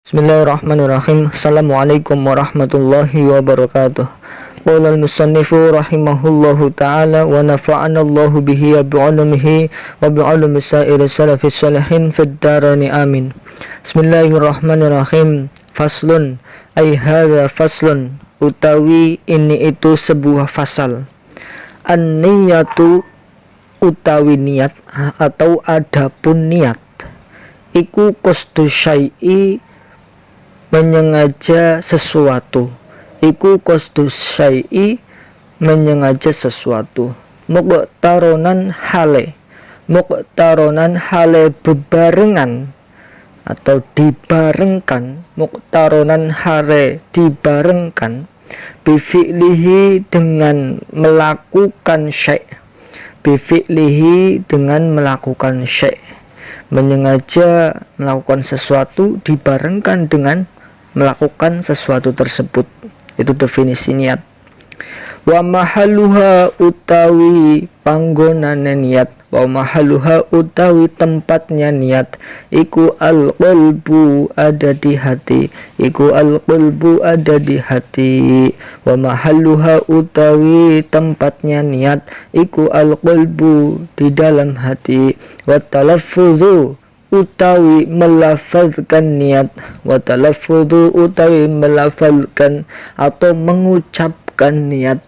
Bismillahirrahmanirrahim. Assalamualaikum warahmatullahi wabarakatuh. Qala al-musannifu rahimahullahu ta'ala wa nafa'ana Allahu bihi wa bi'ulumihi wa bi'ulumi sa'iri salafis salihin fid darani amin. Bismillahirrahmanirrahim. Faslun ay hadza faslun, utawi ini itu sebuah fasal. An-niyatu utawi niat atau adapun niat iku qasdu syai'i, menyengaja sesuatu. Iku qasdu syai'i, menyengaja sesuatu. Muqtaronan hale bebarengan atau dibarengkan. Muqtaronan hale dibarengkan bifi'lihi, dengan melakukan syai'. Bifi'lihi, dengan melakukan syai'. Menyengaja melakukan sesuatu dibarengkan dengan melakukan sesuatu tersebut. Itu definisi niat. Wa mahalluha utawi panggonane niat, wa mahalluha utawi tempatnya niat, iku al-qalbu, ada di hati. Iku al-qalbu, ada di hati. Wa mahalluha utawi tempatnya niat, iku al-qalbu, di dalam hati. Wa talaffuzu utawi melafazkan niat, wa talaffuzu utawi melafazkan atau mengucapkan niat.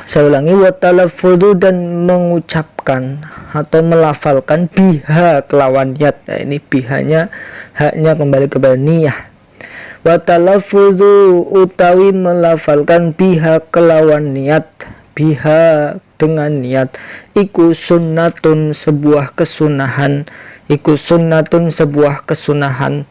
Saya ulangi, wa talaffuzu, dan mengucapkan atau melafalkan biha, kelawan niat. Nah, ini bihanya, haknya kembali kepada niyah. Wa talaffuzu utawi melafalkan biha, kelawan niat. Biha, dengan niat, iku sunnatun, sebuah kesunahan. Iku sunnatun, sebuah kesunahan.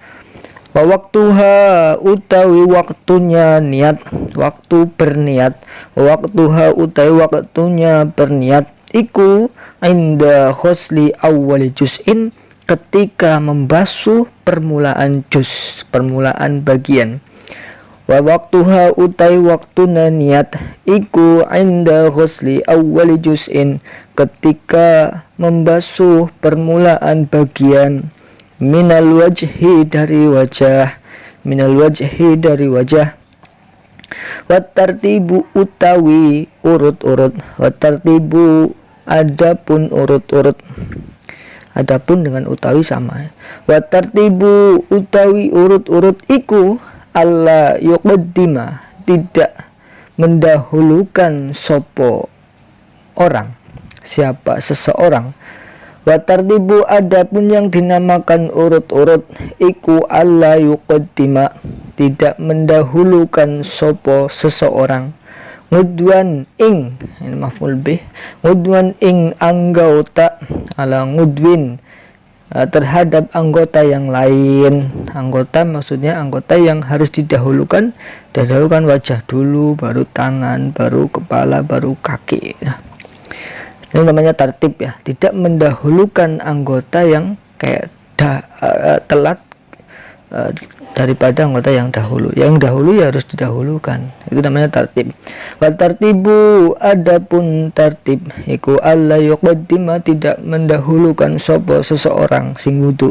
Wa waktuha utawi waktunya niat, waktu berniat. Waktuha utawi waktunya berniat, iku inda khosli awwali juz'in, ketika membasuh permulaan juz, permulaan bagian. Wa waktuha utawi waktuna niat, iku inda ghusli awwali juz'in, ketika membasuh permulaan bagian. Minal wajhi, dari wajah. Minal wajhi, dari wajah. Wa tartibu utawi urut-urut. Wa tartibu, adapun urut-urut. Adapun dengan utawi sama. Wa tartibu utawi urut-urut, iku Allah yuqaddima, tidak mendahulukan sopo orang, siapa, seseorang. Wa tartibu adapun yang dinamakan urut-urut, iku Allah yuqaddima, tidak mendahulukan sopo seseorang. Ngudwan ing, ini maf'ul bih, ngudwan ing anggota, ala ngudwin, terhadap anggota yang lain. Anggota maksudnya anggota yang harus didahulukan. Dahulukan wajah dulu, baru tangan, baru kepala, baru kaki. Nah, ini namanya tartib ya. Tidak mendahulukan anggota yang kayak telat daripada anggota yang dahulu. Yang dahulu ya harus didahulukan. Itu namanya tartib. Wa tartibu adapun tartib, iku alla yuqaddima, tidak mendahulukan sapa seseorang sing wudu.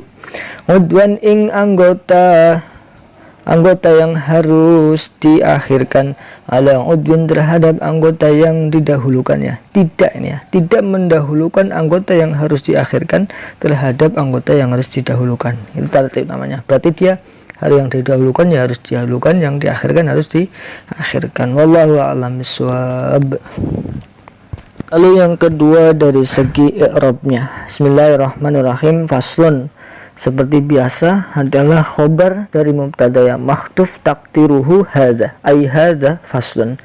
Udwan ing anggota yang harus diakhirkan, ala udwin, terhadap anggota yang didahulukan ya. Tidak ini ya. Tidak mendahulukan anggota yang harus diakhirkan terhadap anggota yang harus didahulukan. Itu tartib namanya. Berarti dia yang didahulukan ya harus didahulukan, yang diakhirkan harus diakhirkan. Wallahu a'lam bishawab. Lalu yang kedua dari segi i'rabnya. Bismillahirrahmanirrahim. Faslun, seperti biasa adalah khobar dari mubtada yang makhtuf takdiruhu hadza, ay hadza faslun.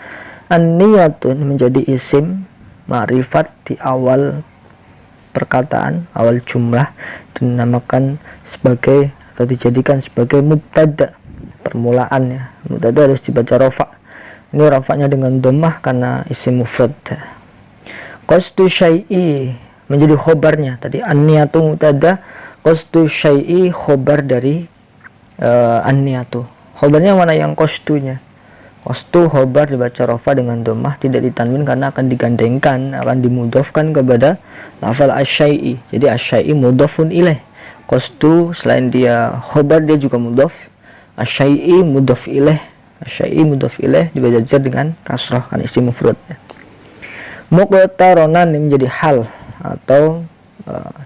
An-niyatun menjadi isim ma'rifat di awal perkataan, awal jumlah, dinamakan sebagai atau dijadikan sebagai mubtada, permulaannya. Mubtada harus dibaca rafa. Ini rafanya dengan dhammah karena isim mufrad. Qasdu syai'i menjadi khobarnya. Tadi an-niyatu mubtada, qasdu syai'i khobar dari an-niyatu. Khobarnya mana yang qasdunya? Qasdu khobar dibaca rafa dengan dhammah, tidak ditanwin karena akan digandengkan, akan dimudhofkan kepada lafal asy-syai'i. Jadi asy-syai'i mudhofun ilaih. Qasdu selain dia khobar dia juga mudhaf. Asyai'i mudhaf ilaih. Asyai'i mudhaf ilaih dibaca jar dengan kasrah kan isim mufrad ya. Muqtaronan ini menjadi hal atau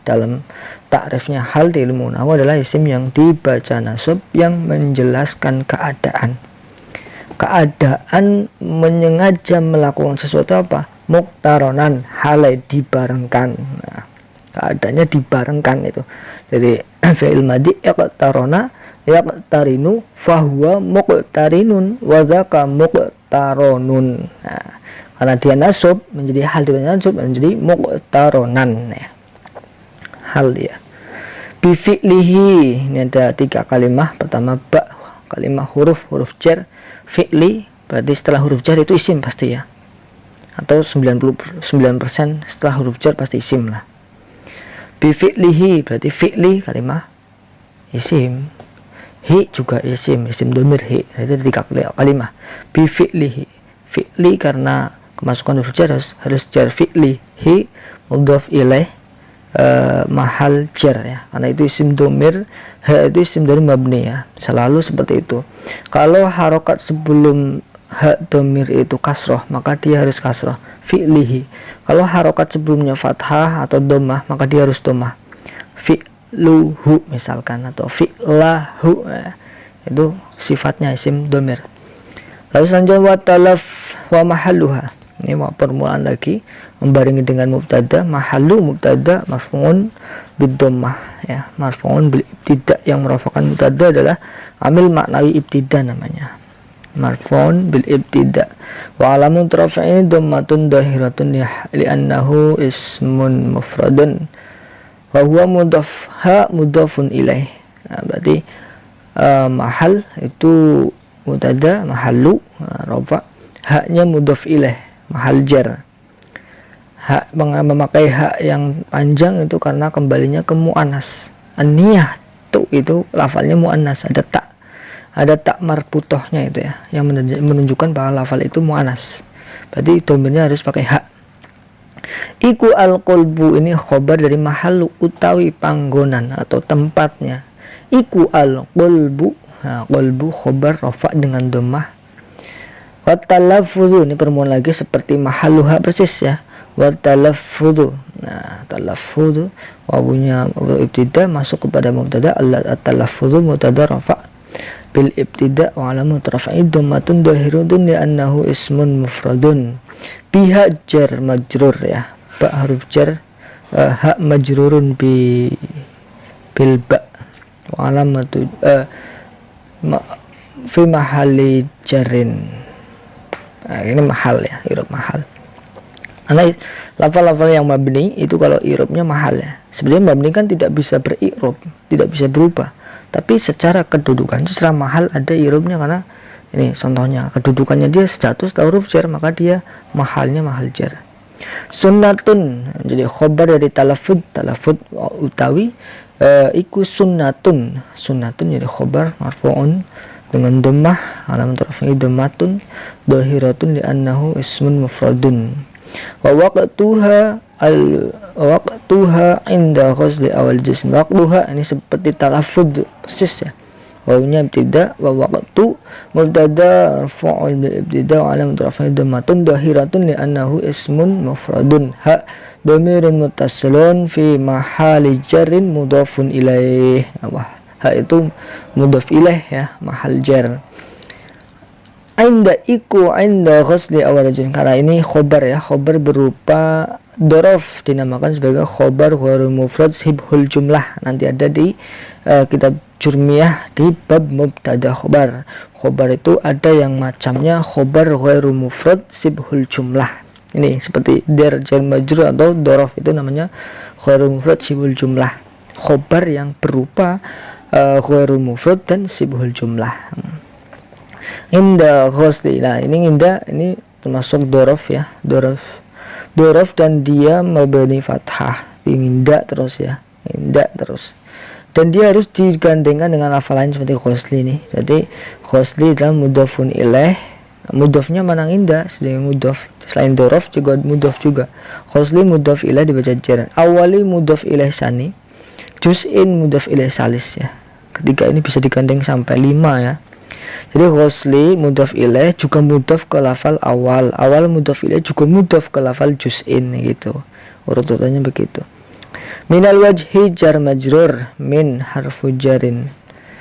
dalam takrifnya hal di ilmu nahwu adalah isim yang dibaca nasab yang menjelaskan keadaan menyengaja melakukan sesuatu apa? Muqtaronan halai dibarengkan. Nah, keadaannya dibarengkan itu. Jadi fi'il madhi iqtarona yaqtarinu fahuwa muqtarinun wa dzaka muqtaronun. Nah, karena dia nasab menjadi hal dengan nasab menjadi muqtaronan ya. Hal dia. Bi fi'lihi ini ada 3 kalimat. Pertama ba, kalimat huruf jar. Fi'li berarti setelah huruf jar itu isim pasti ya. Atau 99% setelah huruf jar pasti isim lah. Bi fi'lihi berarti fi'li kalimat isim. Hi juga isim dhamir hi. Itu 3 kalimat. Bi fi'lihi. Fi'li karena kemasukan huruf jar harus jar fi'li. Hi mudhaf ilaih mahal jar ya, karena itu isim dhamir, ha itu isim dari mabni ya, selalu seperti itu. Kalau harokat sebelum ha dhamir itu kasroh, maka dia harus kasroh fi'lihi. Kalau harokat sebelumnya fathah atau dhammah, maka dia harus dhammah fi'luhu misalkan, atau fi'lahu ya. Itu sifatnya isim dhamir. Lalu selanjutnya wa talaf wa mahalluha. Ini mau permulaan lagi membarengi dengan mubtada. Mahallu mubtada marfu'un bid-dhammah ya, marfu'un bil ibtida. Yang merafakan mubtada adalah amil maknawi ibtida namanya, marfu'un bil ibtida. Wa alamun rafi'i dhammatun dhahiratun li'annahu ismun mufradun wa huwa mudhaf, ha mudhafun ilaih. Nah, berarti mahal itu mubtada, mahallu rafa, haknya mudhaf ilaih, mahal jar. Hak memakai hak yang panjang itu karena kembalinya ke muannas. An-niyah itu lafalnya muannas, ada tak marputohnya itu ya, yang menunjukkan bahwa lafal itu muannas. Berarti domirnya harus pakai hak. Iku al-qalbu ini khobar dari mahallu utawi panggonan atau tempatnya. Iku al-qalbu, nah, qalbu khobar rafa dengan dhammah. Wa talaffuzu ini permulaan lagi seperti mahalluha persis ya. Wa talaffuzu. Nah, talaffuzu wawunya ibtida masuk kepada mubtada, at-talaffuzu mubtada rafa bil ibtida wa alamat rafa'i dhammatun dhahiratun li'annahu ismun mufradun. Biha jar majrur ya. Ba huruf jar, ha majrurun bil ba wa alamatu fi mahalli jarin. Nah, ini mahal ya, i'rab mahal. Karena lafal-lafal yang mabni itu kalau i'rabnya mahal ya. Sebenarnya mabni kan tidak bisa beri'rab, tidak bisa berubah. Tapi secara kedudukan, secara mahal ada i'rabnya, karena ini contohnya kedudukannya dia status huruf jar, maka dia mahalnya mahal jar. Sunnatun jadi khobar dari talafud utawi iku sunnatun jadi khobar marfu'un dengan dhammah, alamat rafi'i dhammatun dhahiratun li'annahu ismun mufradun. Wa waqtuha inda ghazli awal jism. Waqtuha ini seperti talafud persis ya, wawunya ibtida, wa waqtu mubtada marfu'un bil ibtida wa alamat rafi'i dhammatun dhahiratun li'annahu ismun mufradun. Ha dhamirun muttasilun fi mahali jarrin mudhafun ilaih. Ha itu mudhaf ilaih ya, mahal jar. Inda ghusli awalajin, karena ini khobar ya, khobar berupa dorof, dinamakan sebagai khobar ghairu mufrad sibhul jumlah. Nanti ada di kitab Jurmiyah di bab mubtada khobar. Khobar itu ada yang macamnya khobar ghairu mufrad sibhul jumlah. Ini seperti der, jar majrur atau dorof, itu namanya ghairu mufrad sibhul jumlah. Khobar yang berupa ghairu mufrad dan sibhul jumlah. Inda ghusli, nah ini termasuk dorof ya, dorof dan dia mabni fathah, inda terus ya, inda terus, dan dia harus digandengkan dengan lafal lain seperti ghusli nih. Jadi ghusli adalah mudhafun ilaih, mudhafnya mana inda, sedangkan mudhaf selain dorof juga mudhaf juga. Ghusli mudhaf ilaih dibaca jar, awali mudhaf ilaih sani, juz'in mudhaf ilaih salis ya. Ketiga ini bisa digandeng sampai 5 ya. Jadi ghusli mudhaf ilaih juga mudhaf ke lafal awal, awal mudhaf ilaih juga mudhaf ke lafal juz'in gitu. Urutannya begitu. Minal wajhi jar majrur, min harfu jarin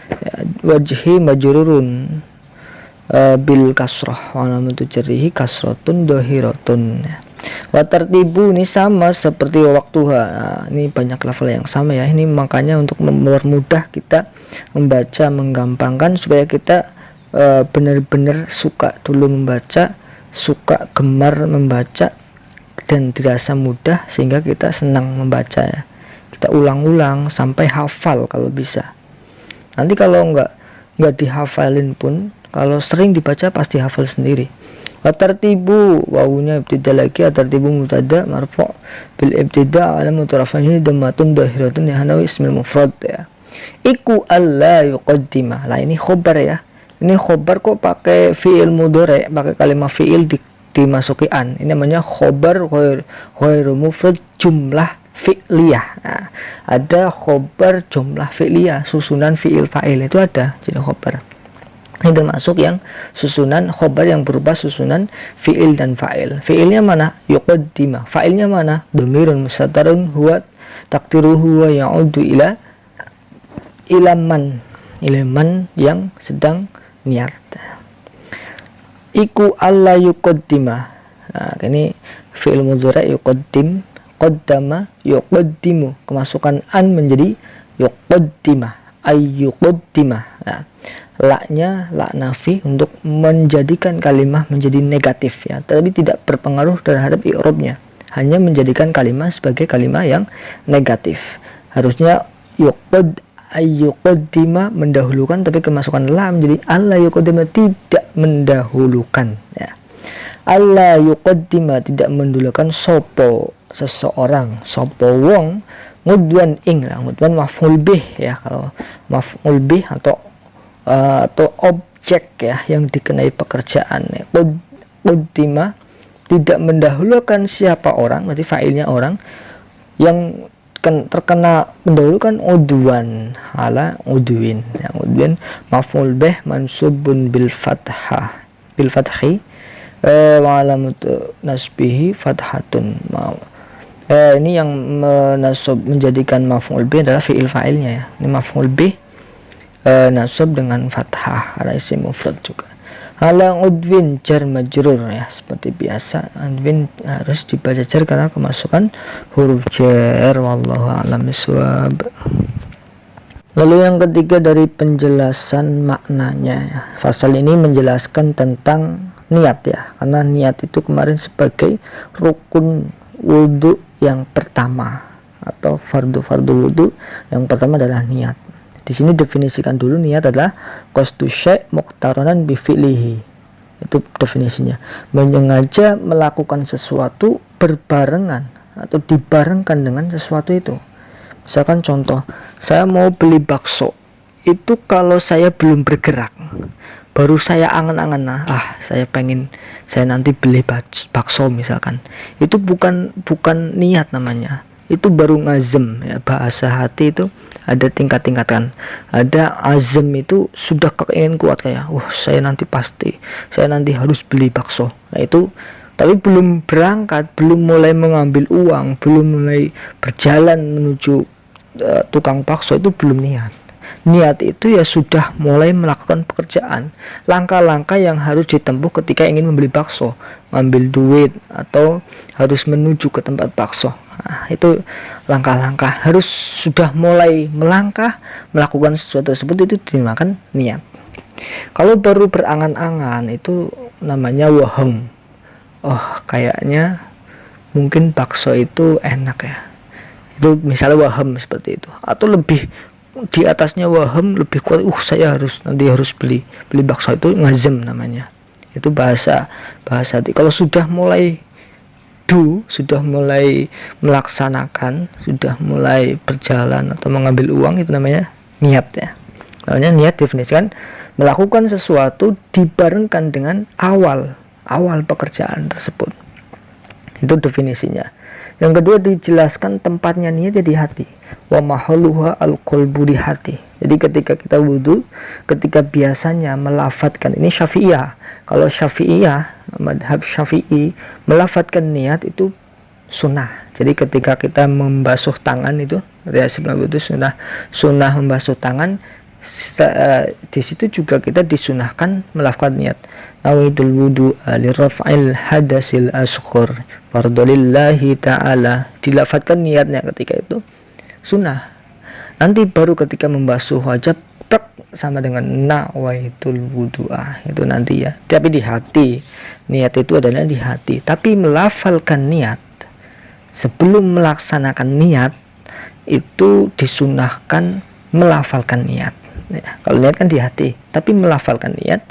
ya, wajhi majrurun bil kasrah wa alamatu jarrihi kasratun dhahiratun ya. Wa tartibu ini sama seperti waktuha. Nah, ini banyak lafal yang sama ya. Ini makanya untuk mempermudah kita membaca, menggampangkan supaya kita benar-benar suka dulu membaca, suka gemar membaca dan dirasa mudah sehingga kita senang membaca ya. Kita ulang-ulang sampai hafal kalau bisa. Nanti kalau nggak dihafalin pun, kalau sering dibaca pasti hafal sendiri. Watartibu wawunya ibtida lagi, atartibu mutada marfu' bil ibtida ala mutarafahi dhammatun dahiratun ya hanawi ismil mufrad ya. Iku alla yuqaddima. Lah ini khobar ya. Ini khobar kok pakai fi'il mudhari', pakai kalimat fi'il dimasuki an. Ini namanya khobar ghairu mufrad jumlah fi'liyah. Nah, ada khobar jumlah fi'liyah, susunan fi'il fa'il itu ada jadi khobar. Ini termasuk yang susunan khobar yang berupa susunan fi'il dan fa'il. Fi'ilnya mana? Yuqaddima. Fa'ilnya mana? Dhamirun mustatarun huwa taqdiruhu wa ya'udu ila man yang sedang niat. Iku alla yuqaddima. Nah, ini fi'il mudhari' yuqaddim, qaddama, yuqaddimu. Kemasukan an menjadi yuqaddima, ayyuqaddima. Nah, laknya lak nafi untuk menjadikan kalimat menjadi negatif ya, tapi tidak berpengaruh terhadap i'rabnya, hanya menjadikan kalimat sebagai kalimat yang negatif. Harusnya ayyuqaddima mendahulukan, tapi kemasukan la menjadi alla yuqaddima tidak mendahulukan ya. Alla yuqaddima tidak mendahulukan sopo seseorang, sopo wong, ngudwan ing lah, ngudwan maf'ul bih ya. Kalau maf'ul bih atau objek ya yang dikenai pekerjaan ya. Qaddima tidak mendahulukan siapa orang, berarti fa'ilnya orang, yang terkena mendahulukan udwan ala udwin ya. Udwin maf'ul bih mansubun bil fathi wa alamatu nasbihi fathatun. Ini yang menjadikan maf'ul bih adalah fi'il fa'ilnya ya. Ini maf'ul bih nasab dengan fathah, ada isim mufrad juga. Ala udwin jar majrur ya, seperti biasa udwin harus dibaca jar karena kemasukan huruf jar. Wallahu a'lam bishawab. Lalu yang ketiga dari penjelasan maknanya ya. Fasal ini menjelaskan tentang niat ya, karena niat itu kemarin sebagai rukun wudhu yang pertama atau fardu wudhu yang pertama adalah niat. Di sini definisikan dulu niat adalah qasdu syai' muqtaranan bi fi'lihi. Itu definisinya. Menyengaja melakukan sesuatu berbarengan atau dibarengkan dengan sesuatu itu. Misalkan contoh, saya mau beli bakso. Itu kalau saya belum bergerak, baru saya angan-angan, saya nanti beli bakso misalkan. Itu bukan niat namanya. Itu baru ngazem ya. Bahasa hati itu ada tingkat-tingkatan. Ada azam itu sudah keinginan kuat kayak saya nanti harus beli bakso. Nah itu tapi belum berangkat, belum mulai mengambil uang, belum mulai berjalan menuju tukang bakso, itu belum niat. Niat itu ya sudah mulai melakukan pekerjaan, langkah-langkah yang harus ditempuh ketika ingin membeli bakso, ngambil duit atau harus menuju ke tempat bakso. Nah, itu langkah-langkah harus sudah mulai melangkah melakukan sesuatu tersebut, itu dinamakan niat. Kalau baru berangan-angan itu namanya waham. Kayaknya mungkin bakso itu enak ya. Itu misalnya waham seperti itu. Atau lebih di atasnya waham lebih kuat, saya harus beli bakso, itu ngazem namanya. Itu bahasa hati. Kalau sudah mulai sudah mulai melaksanakan, sudah mulai berjalan atau mengambil uang, itu namanya niat ya. Namanya niat definisikan melakukan sesuatu dibarengkan dengan awal pekerjaan tersebut. Itu definisinya. Yang kedua dijelaskan tempatnya niat di hati. Wa mahalluha al-qalbu, di hati. Jadi ketika kita wudu, ketika biasanya melafatkan, ini Syafi'iyah. Kalau Syafi'iyah, madhab Syafi'i, melafatkan niat itu sunnah. Jadi ketika kita membasuh tangan itu, ya sebelum wudu sunnah membasuh tangan. Di situ juga kita disunahkan melafalkan niat. Nawaitul wudu li raf'il hadasil asghar fardolillahi ta'ala. Dilafalkan niatnya ketika itu sunnah. Nanti baru ketika membasuh wajah sama dengan nawaitul wudu'ah, itu nanti ya. Tapi di hati, niat itu adalah di hati. Tapi melafalkan niat sebelum melaksanakan niat itu disunahkan melafalkan niat. Ya, kalau niat kan di hati, tapi melafalkan niat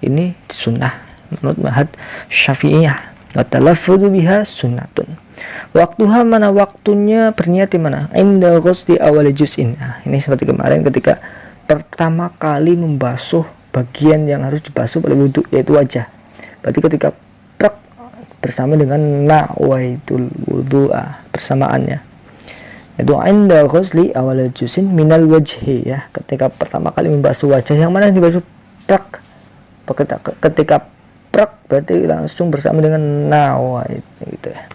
ini sunnah menurut madhab Syafi'iyah. Wa talaffudzu biha sunnatun. Waktuha, mana waktunya berniat di mana? Inda ghusli awal juz'in. Nah, ini seperti kemarin ketika pertama kali membasuh bagian yang harus dibasuh oleh wudu, yaitu wajah. Berarti ketika bersama dengan nawaitul wudu'a, persamaannya. Itu inda ghusli awal juz'in minal wajhi, ya. Ketika pertama kali membasuh wajah, yang mana dibasuh ketika berarti langsung bersama dengan nawait, gitu ya.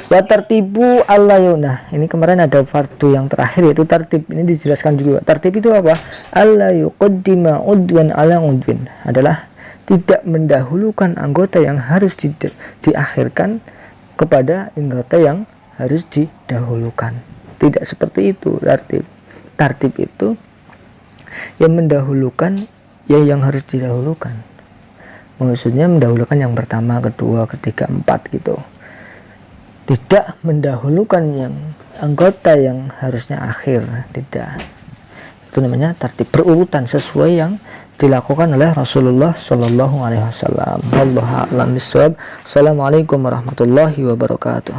Wa tartibu allayuna. Ini kemarin ada fardu yang terakhir, yaitu tartib. Ini dijelaskan juga. Tartib itu apa? Alla yuqaddima udwan ala udwin. Adalah tidak mendahulukan anggota yang harus diakhirkan kepada anggota yang harus didahulukan. Tidak seperti itu tartib. Tartib itu yang mendahulukan ya yang harus didahulukan. Maksudnya mendahulukan yang pertama, kedua, ketiga, empat gitu. Tidak mendahulukan yang anggota yang harusnya akhir, tidak. Itu namanya tartib, berurutan sesuai yang dilakukan oleh Rasulullah Shallallahu Alaihi Wasallam. Wallahu a'lam bishawab. Assalamualaikum warahmatullahi wabarakatuh.